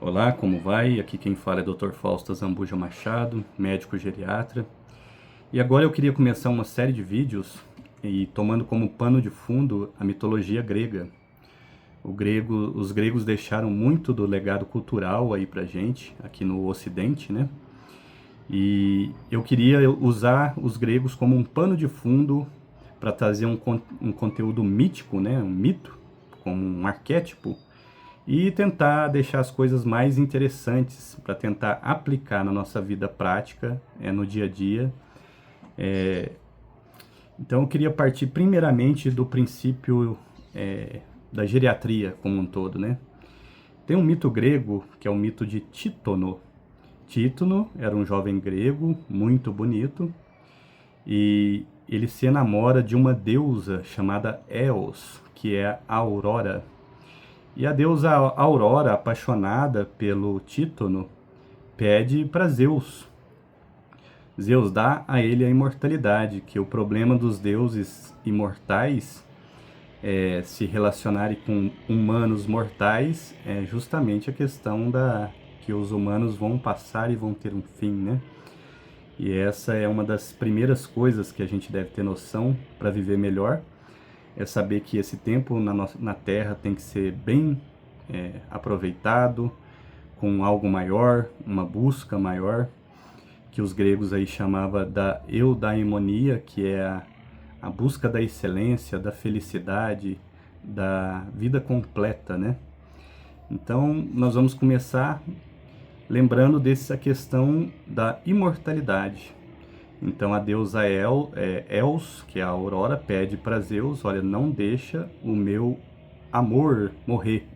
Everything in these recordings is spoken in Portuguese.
Olá, como vai? Aqui quem fala é Dr. Fausto Zambuja Machado, médico geriatra. E agora eu queria começar uma série de vídeos e tomando como pano de fundo a mitologia grega. Os gregos deixaram muito do legado cultural aí pra gente, aqui no Ocidente, né? E eu queria usar os gregos como um pano de fundo para trazer um conteúdo mítico, né? Um mito, como um arquétipo, e tentar deixar as coisas mais interessantes para tentar aplicar na nossa vida prática, no dia a dia. Então eu queria partir primeiramente do princípio da geriatria como um todo, né? Tem um mito grego que é o mito de Títono. Títono era um jovem grego muito bonito e ele se enamora de uma deusa chamada Eos, que é a Aurora. E a deusa Aurora, apaixonada pelo Títono, pede para Zeus. Zeus dá a ele a imortalidade, que o problema dos deuses imortais se relacionarem com humanos mortais é justamente a questão que os humanos vão passar e vão ter um fim, né? E essa é uma das primeiras coisas que a gente deve ter noção para viver melhor, é saber que esse tempo na Terra tem que ser bem aproveitado, com algo maior, uma busca maior, que os gregos aí chamavam da eudaimonia, que é a busca da excelência, da felicidade, da vida completa, né? Então, nós vamos começar lembrando dessa questão da imortalidade. Então, a deusa Eos, que é a Aurora, pede para Zeus, olha, não deixa o meu amor morrer,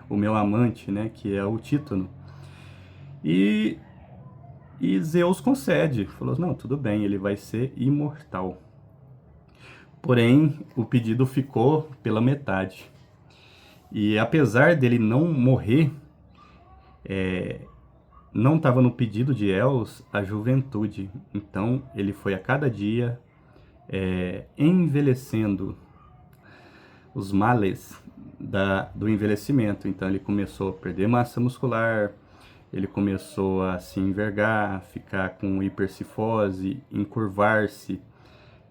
o meu amante, né, que é o Títono. E Zeus concede, falou, não, tudo bem, ele vai ser imortal. Porém, o pedido ficou pela metade. E apesar dele não morrer, não estava no pedido de Eos a juventude. Então, ele foi a cada dia envelhecendo os males do envelhecimento. Então, ele começou a perder massa muscular, ele começou a se envergar, ficar com hipercifose, encurvar-se,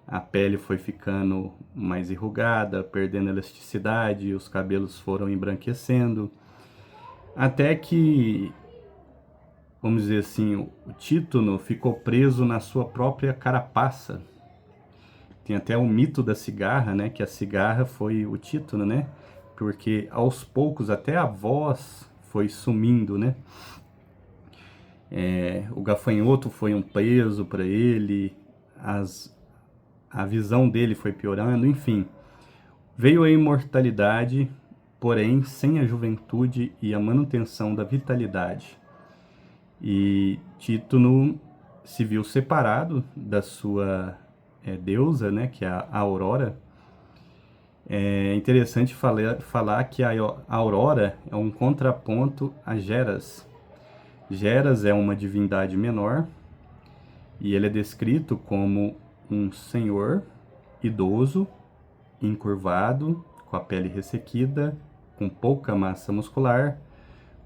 a pele foi ficando mais enrugada, perdendo elasticidade, os cabelos foram embranquecendo, até que, vamos dizer assim, o Títono ficou preso na sua própria carapaça. Tem até o mito da cigarra, né, que a cigarra foi o Títono, né, porque aos poucos até a voz foi sumindo, né. O gafanhoto foi um peso para ele, a visão dele foi piorando, enfim. Veio a imortalidade, porém sem a juventude e a manutenção da vitalidade. E Títono se viu separado da sua deusa, né, que é a Aurora. É interessante falar que a Aurora é um contraponto a Geras. Geras é uma divindade menor e ele é descrito como um senhor idoso, encurvado, com a pele ressequida, com pouca massa muscular,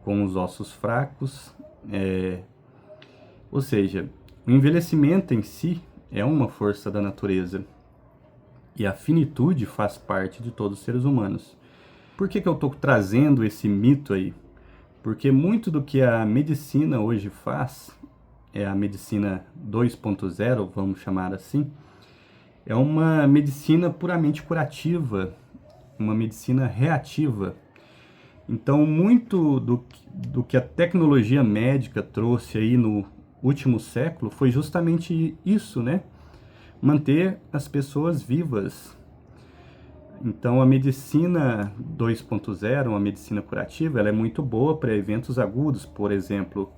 com os ossos fracos. Ou seja, o envelhecimento em si é uma força da natureza e a finitude faz parte de todos os seres humanos. Por que eu estou trazendo esse mito aí? Porque muito do que a medicina hoje faz, a medicina 2.0, vamos chamar assim, é uma medicina puramente curativa, uma medicina reativa. Então, muito do que a tecnologia médica trouxe aí no último século foi justamente isso, né? Manter as pessoas vivas. Então, a medicina 2.0, uma medicina curativa, ela é muito boa para eventos agudos, por exemplo,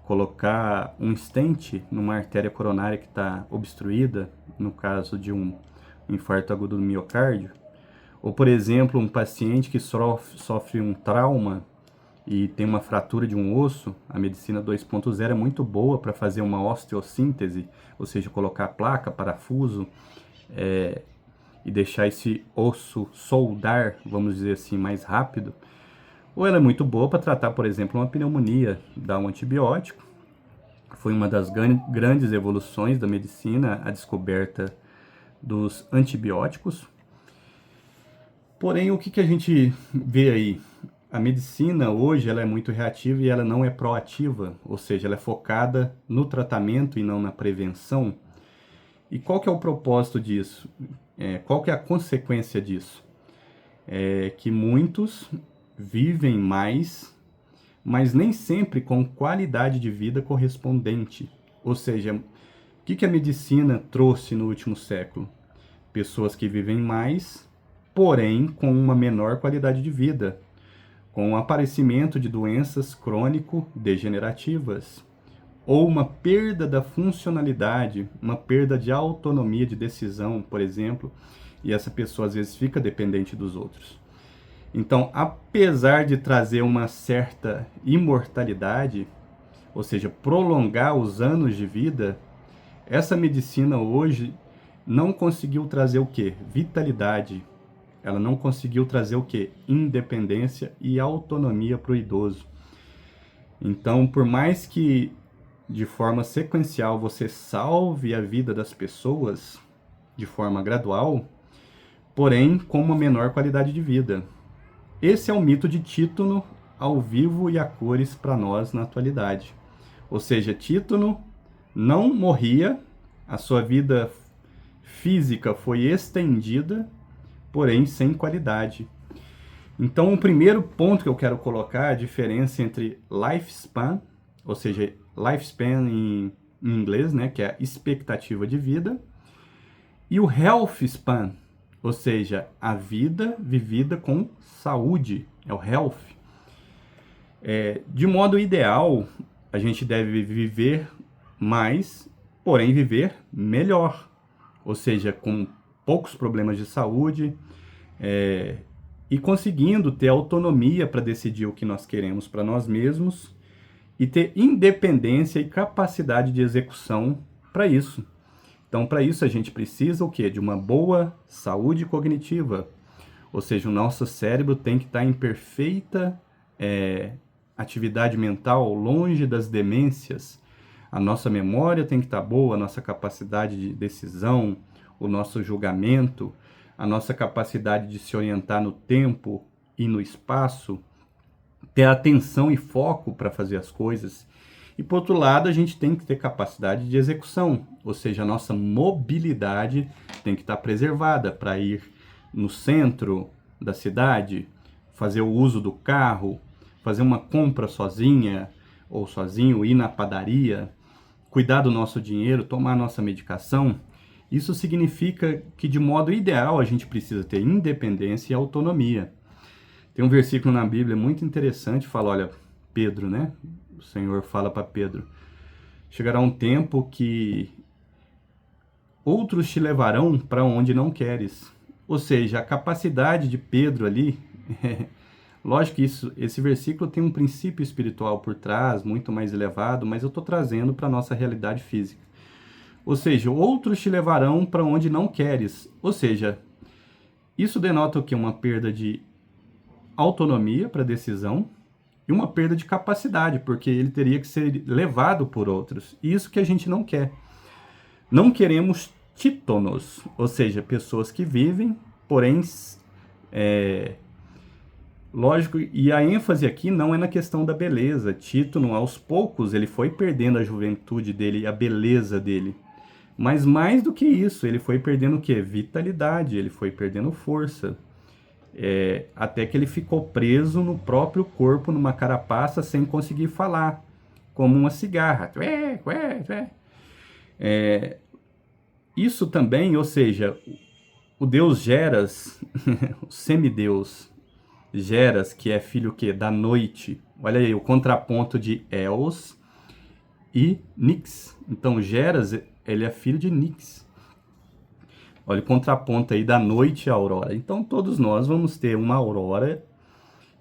colocar um stent numa artéria coronária que está obstruída, no caso de um infarto agudo do miocárdio, ou, por exemplo, um paciente que sofre um trauma e tem uma fratura de um osso, a medicina 2.0 é muito boa para fazer uma osteossíntese, ou seja, colocar placa, parafuso, e deixar esse osso soldar, vamos dizer assim, mais rápido. Ou ela é muito boa para tratar, por exemplo, uma pneumonia, dar um antibiótico. Foi uma das grandes evoluções da medicina, a descoberta dos antibióticos. Porém, o que a gente vê aí? A medicina hoje ela é muito reativa e ela não é proativa, ou seja, ela é focada no tratamento e não na prevenção. E qual que é o propósito disso? Qual que é a consequência disso? É que muitos vivem mais, mas nem sempre com qualidade de vida correspondente. Ou seja, o que a medicina trouxe no último século? Pessoas que vivem mais, porém com uma menor qualidade de vida, com o aparecimento de doenças crônico-degenerativas, ou uma perda da funcionalidade, uma perda de autonomia de decisão, por exemplo, e essa pessoa às vezes fica dependente dos outros. Então, apesar de trazer uma certa imortalidade, ou seja, prolongar os anos de vida, essa medicina hoje não conseguiu trazer o quê? Vitalidade. Ela não conseguiu trazer o quê? Independência e autonomia para o idoso. Então, por mais que de forma sequencial você salve a vida das pessoas de forma gradual, porém com uma menor qualidade de vida. Esse é o mito de Títono ao vivo e a cores para nós na atualidade. Ou seja, Títono não morria, a sua vida física foi estendida, porém sem qualidade. Então, o primeiro ponto que eu quero colocar é a diferença entre lifespan, ou seja, lifespan em inglês, né, que é a expectativa de vida, e o health span, ou seja, a vida vivida com saúde, é o health. De modo ideal, a gente deve viver mais, porém viver melhor, ou seja, com poucos problemas de saúde, e conseguindo ter autonomia para decidir o que nós queremos para nós mesmos e ter independência e capacidade de execução para isso. Então, para isso a gente precisa o quê? De uma boa saúde cognitiva, ou seja, o nosso cérebro tem que estar em perfeita atividade mental, longe das demências. A nossa memória tem que estar boa, a nossa capacidade de decisão, o nosso julgamento, a nossa capacidade de se orientar no tempo e no espaço, ter atenção e foco para fazer as coisas. E por outro lado, a gente tem que ter capacidade de execução, ou seja, a nossa mobilidade tem que estar preservada para ir no centro da cidade, fazer o uso do carro, fazer uma compra sozinha ou sozinho, ir na padaria, cuidar do nosso dinheiro, tomar nossa medicação. Isso significa que, de modo ideal, a gente precisa ter independência e autonomia. Tem um versículo na Bíblia muito interessante, fala, olha, Pedro, né? O Senhor fala para Pedro, chegará um tempo que outros te levarão para onde não queres. Ou seja, a capacidade de Pedro ali, lógico que esse versículo tem um princípio espiritual por trás, muito mais elevado, mas eu estou trazendo para a nossa realidade física. Ou seja, outros te levarão para onde não queres. Ou seja, isso denota o quê? Uma perda de autonomia para decisão e uma perda de capacidade, porque ele teria que ser levado por outros. Isso que a gente não quer. Não queremos títonos, ou seja, pessoas que vivem, porém, lógico, e a ênfase aqui não é na questão da beleza. Títono, aos poucos, ele foi perdendo a juventude dele, a beleza dele. Mas mais do que isso, ele foi perdendo o quê? Vitalidade, ele foi perdendo força. Até que ele ficou preso no próprio corpo, numa carapaça, sem conseguir falar, como uma cigarra. Isso também, ou seja, o deus Geras, o semideus Geras, que é filho o quê? Da noite. Olha aí, o contraponto de Eos e Nix. Então, Geras, ele é filho de Nix. Olha o contraponto aí da noite à aurora. Então, todos nós vamos ter uma aurora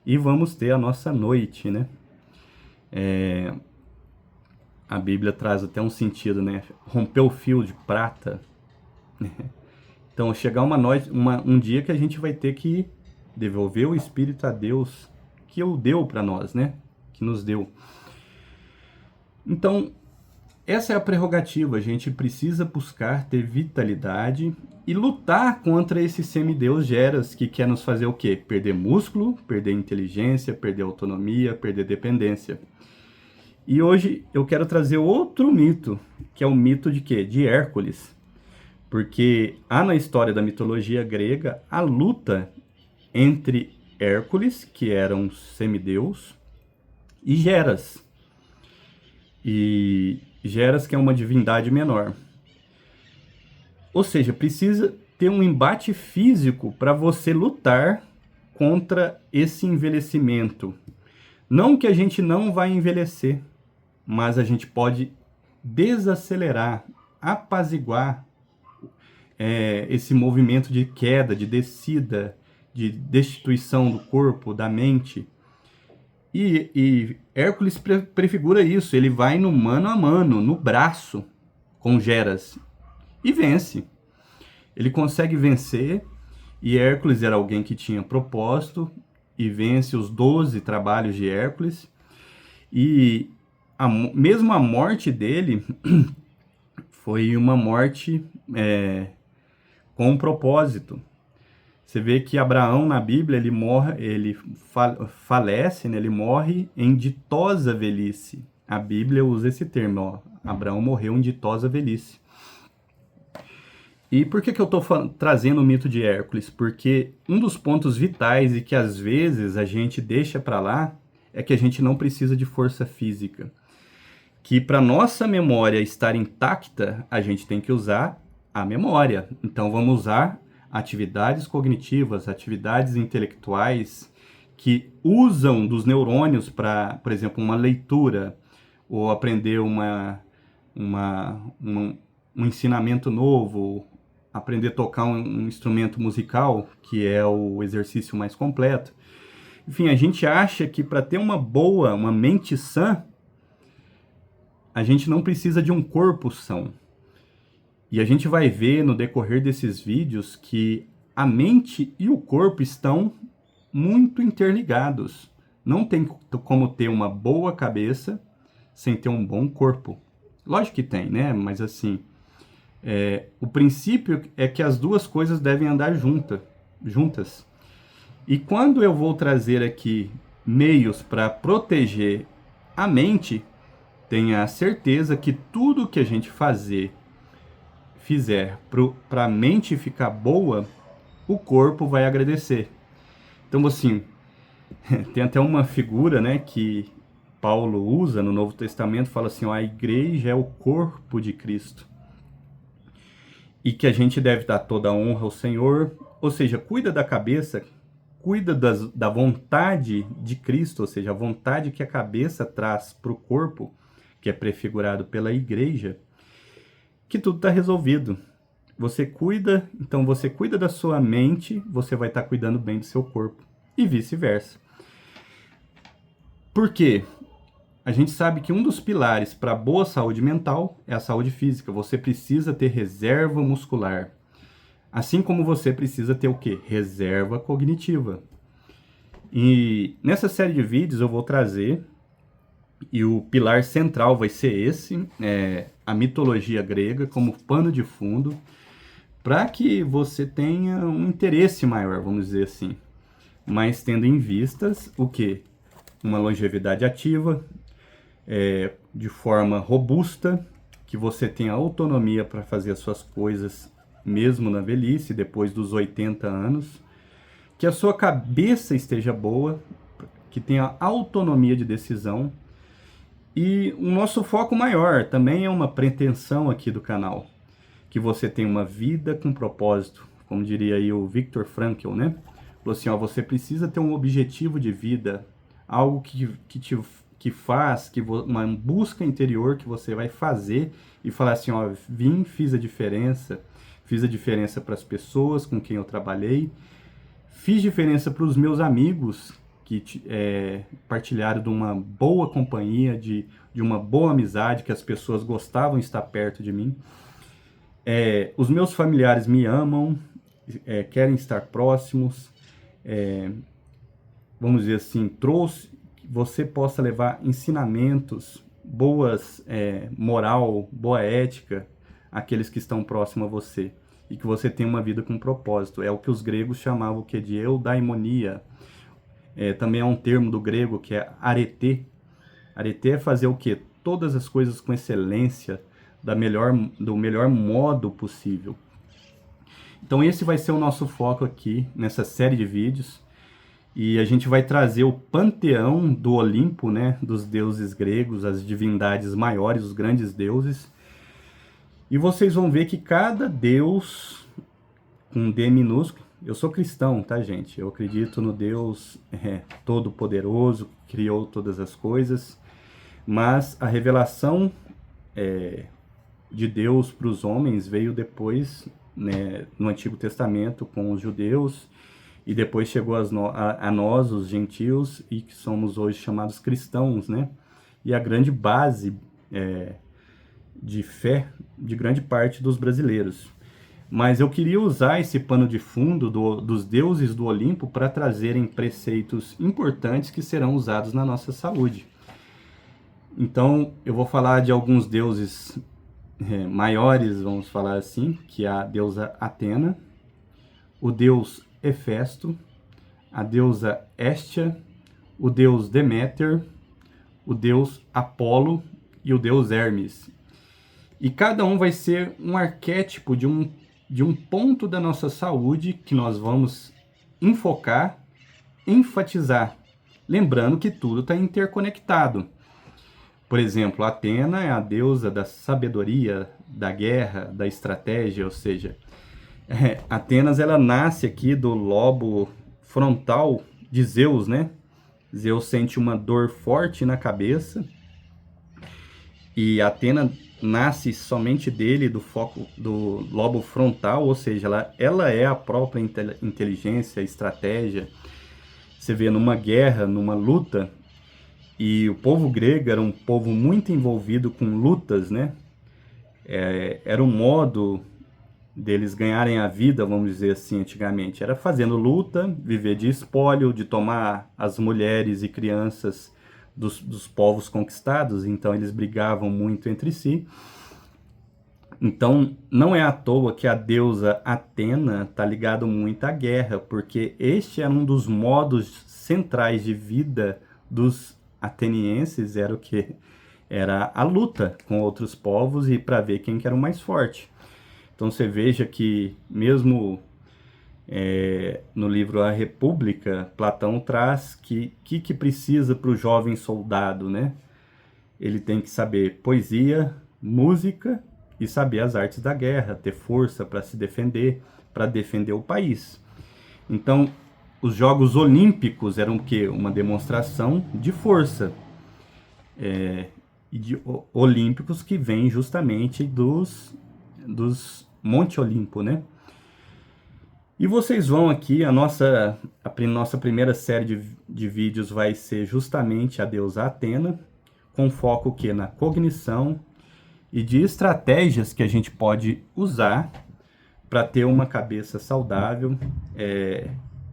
e vamos ter a nossa noite, né? A Bíblia traz até um sentido, né? Romper o fio de prata. Então, chegar uma noite, um dia que a gente vai ter que devolver o Espírito a Deus, que o deu para nós, né? Que nos deu. Então, essa é a prerrogativa. A gente precisa buscar ter vitalidade e lutar contra esse semideus Geras, que quer nos fazer o quê? Perder músculo, perder inteligência, perder autonomia, perder dependência. E hoje eu quero trazer outro mito, que é o mito de quê? De Hércules. Porque há na história da mitologia grega a luta entre Hércules, que era um semideus, e Geras. E Geras, que é uma divindade menor. Ou seja, precisa ter um embate físico para você lutar contra esse envelhecimento. Não que a gente não vai envelhecer, mas a gente pode desacelerar, apaziguar esse movimento de queda, de descida, de destituição do corpo, da mente. E Hércules prefigura isso. Ele vai no mano a mano, no braço, com Geras, e vence. Ele consegue vencer, e Hércules era alguém que tinha propósito, e vence os 12 trabalhos de Hércules. E mesmo a morte dele foi uma morte com um propósito. Você vê que Abraão na Bíblia ele falece, né? Ele morre em ditosa velhice. A Bíblia usa esse termo, ó, Abraão morreu em ditosa velhice. E por que eu estou trazendo o mito de Hércules? Porque um dos pontos vitais e que às vezes a gente deixa para lá é que a gente não precisa de força física. Que para nossa memória estar intacta, a gente tem que usar a memória. Então vamos usar atividades cognitivas, atividades intelectuais que usam dos neurônios para, por exemplo, uma leitura ou aprender um ensinamento novo, aprender a tocar um instrumento musical, que é o exercício mais completo. Enfim, a gente acha que para ter uma mente sã, a gente não precisa de um corpo são. E a gente vai ver no decorrer desses vídeos que a mente e o corpo estão muito interligados. Não tem como ter uma boa cabeça sem ter um bom corpo. Lógico que tem, né? Mas assim, o princípio é que as duas coisas devem andar juntas. E quando eu vou trazer aqui meios para proteger a mente, tenha a certeza que tudo que a gente fizer para a mente ficar boa, o corpo vai agradecer. Então, assim, tem até uma figura, né, que Paulo usa no Novo Testamento, fala assim, ó, a igreja é o corpo de Cristo. E que a gente deve dar toda a honra ao Senhor, ou seja, cuida da cabeça, cuida da vontade de Cristo, ou seja, a vontade que a cabeça traz para o corpo, que é prefigurado pela igreja, que tudo está resolvido. Você cuida da sua mente, você vai estar cuidando bem do seu corpo. E vice-versa. Por quê? A gente sabe que um dos pilares para boa saúde mental é a saúde física. Você precisa ter reserva muscular. Assim como você precisa ter o quê? Reserva cognitiva. E nessa série de vídeos eu vou trazer, e o pilar central vai ser esse, a mitologia grega como pano de fundo, para que você tenha um interesse maior, vamos dizer assim. Mas tendo em vistas o quê? Uma longevidade ativa, de forma robusta, que você tenha autonomia para fazer as suas coisas mesmo na velhice, depois dos 80 anos, que a sua cabeça esteja boa, que tenha autonomia de decisão. E o nosso foco maior também é uma pretensão aqui do canal, que você tenha uma vida com propósito, como diria aí o Viktor Frankl, né? Falou assim, ó, você precisa ter um objetivo de vida, algo que faz, uma busca interior que você vai fazer e falar assim, ó, fiz a diferença para as pessoas com quem eu trabalhei, fiz diferença para os meus amigos que partilharam de uma boa companhia, de uma boa amizade, que as pessoas gostavam de estar perto de mim. Os meus familiares me amam, querem estar próximos. vamos dizer assim, trouxe, que você possa levar ensinamentos, boas, moral, boa ética, àqueles que estão próximos a você, e que você tenha uma vida com propósito. É o que os gregos chamavam o quê? De eudaimonia. Também é um termo do grego que é arete. Arete é fazer o quê? Todas as coisas com excelência, do melhor modo possível. Então esse vai ser o nosso foco aqui, nessa série de vídeos. E a gente vai trazer o panteão do Olimpo, né? Dos deuses gregos, as divindades maiores, os grandes deuses. E vocês vão ver que cada deus, com D minúsculo, eu sou cristão, tá, gente? Eu acredito no Deus todo-poderoso, que criou todas as coisas. Mas a revelação de Deus para os homens veio depois, né, no Antigo Testamento, com os judeus. E depois chegou a nós, os gentios, e que somos hoje chamados cristãos, né? E a grande base de fé de grande parte dos brasileiros. Mas eu queria usar esse pano de fundo dos deuses do Olimpo para trazerem preceitos importantes que serão usados na nossa saúde. Então, eu vou falar de alguns deuses maiores, vamos falar assim, que é a deusa Atena, o deus Hefesto, a deusa Hestia, o deus Deméter, o deus Apolo e o deus Hermes. E cada um vai ser um arquétipo de um ponto da nossa saúde que nós vamos enfocar, enfatizar. Lembrando que tudo está interconectado. Por exemplo, Atena é a deusa da sabedoria, da guerra, da estratégia, ou seja, Atenas ela nasce aqui do lobo frontal de Zeus, né? Zeus sente uma dor forte na cabeça e Atena nasce somente dele, do foco do lobo frontal, ou seja, ela é a própria inteligência, estratégia. Você vê numa guerra, numa luta, e o povo grego era um povo muito envolvido com lutas, né? Era um modo deles ganharem a vida, vamos dizer assim, antigamente. Era fazendo luta, viver de espólio, de tomar as mulheres e crianças dos povos conquistados. Então eles brigavam muito entre si. Então não é à toa que a deusa Atena está ligado muito à guerra, porque este era um dos modos centrais de vida dos atenienses, era o que? Era a luta com outros povos e para ver quem que era o mais forte. Então você veja que mesmo no livro A República, Platão traz que precisa para o jovem soldado, né? Ele tem que saber poesia, música e saber as artes da guerra, ter força para se defender, para defender o país. Então, os Jogos Olímpicos eram o quê? Uma demonstração de força. E de olímpicos que vem justamente dos Monte Olimpo, né? E vocês vão aqui, a nossa primeira série de vídeos vai ser justamente a deusa Atena, com foco o quê? Na cognição e de estratégias que a gente pode usar para ter uma cabeça saudável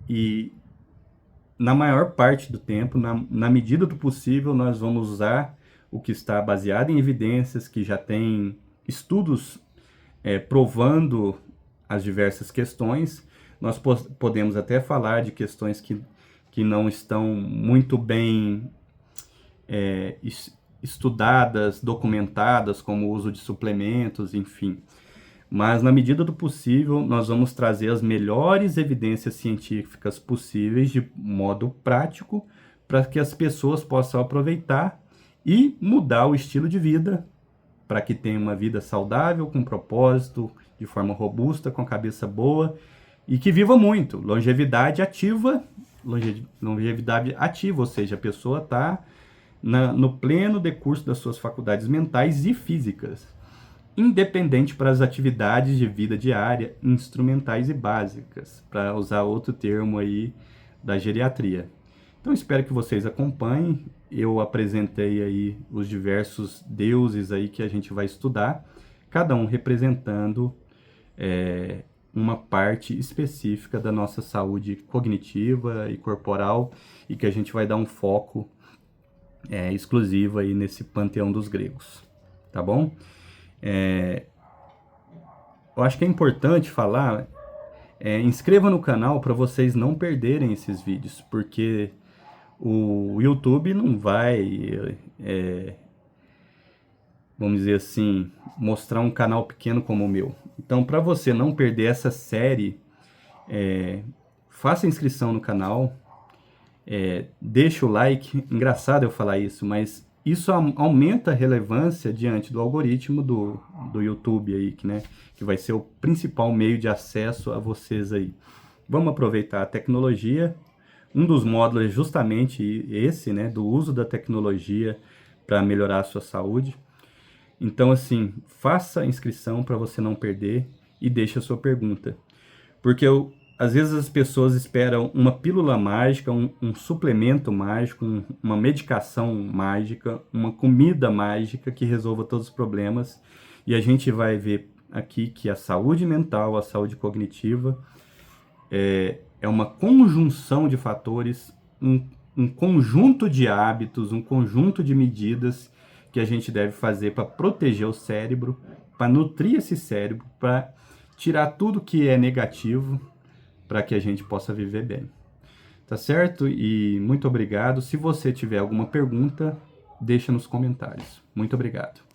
e na maior parte do tempo, na medida do possível, nós vamos usar o que está baseado em evidências, que já tem estudos provando as diversas questões. Nós podemos até falar de questões que não estão muito bem estudadas, documentadas, como o uso de suplementos, enfim. Mas, na medida do possível, nós vamos trazer as melhores evidências científicas possíveis de modo prático para que as pessoas possam aproveitar e mudar o estilo de vida para que tenha uma vida saudável, com propósito, de forma robusta, com a cabeça boa e que viva muito. Longevidade ativa, ou seja, a pessoa está no pleno decurso das suas faculdades mentais e físicas, independente para as atividades de vida diária, instrumentais e básicas, para usar outro termo aí da geriatria. Então espero que vocês acompanhem. Eu apresentei aí os diversos deuses aí que a gente vai estudar, cada um representando uma parte específica da nossa saúde cognitiva e corporal e que a gente vai dar um foco exclusivo aí nesse panteão dos gregos, tá bom? Eu acho que é importante falar, inscreva no canal para vocês não perderem esses vídeos, porque o YouTube não vai, vamos dizer assim, mostrar um canal pequeno como o meu. Então, para você não perder essa série, faça inscrição no canal, deixa o like. Engraçado eu falar isso, mas isso aumenta a relevância diante do algoritmo do YouTube aí, que vai ser o principal meio de acesso a vocês aí. Vamos aproveitar a tecnologia. Um dos módulos é justamente esse, do uso da tecnologia para melhorar a sua saúde. Então, assim, faça a inscrição para você não perder e deixe a sua pergunta. Porque às vezes as pessoas esperam uma pílula mágica, um suplemento mágico, uma medicação mágica, uma comida mágica que resolva todos os problemas. E a gente vai ver aqui que a saúde mental, a saúde cognitiva, é uma conjunção de fatores, um conjunto de hábitos, um conjunto de medidas que a gente deve fazer para proteger o cérebro, para nutrir esse cérebro, para tirar tudo que é negativo, para que a gente possa viver bem. Tá certo? E muito obrigado. Se você tiver alguma pergunta, deixa nos comentários. Muito obrigado.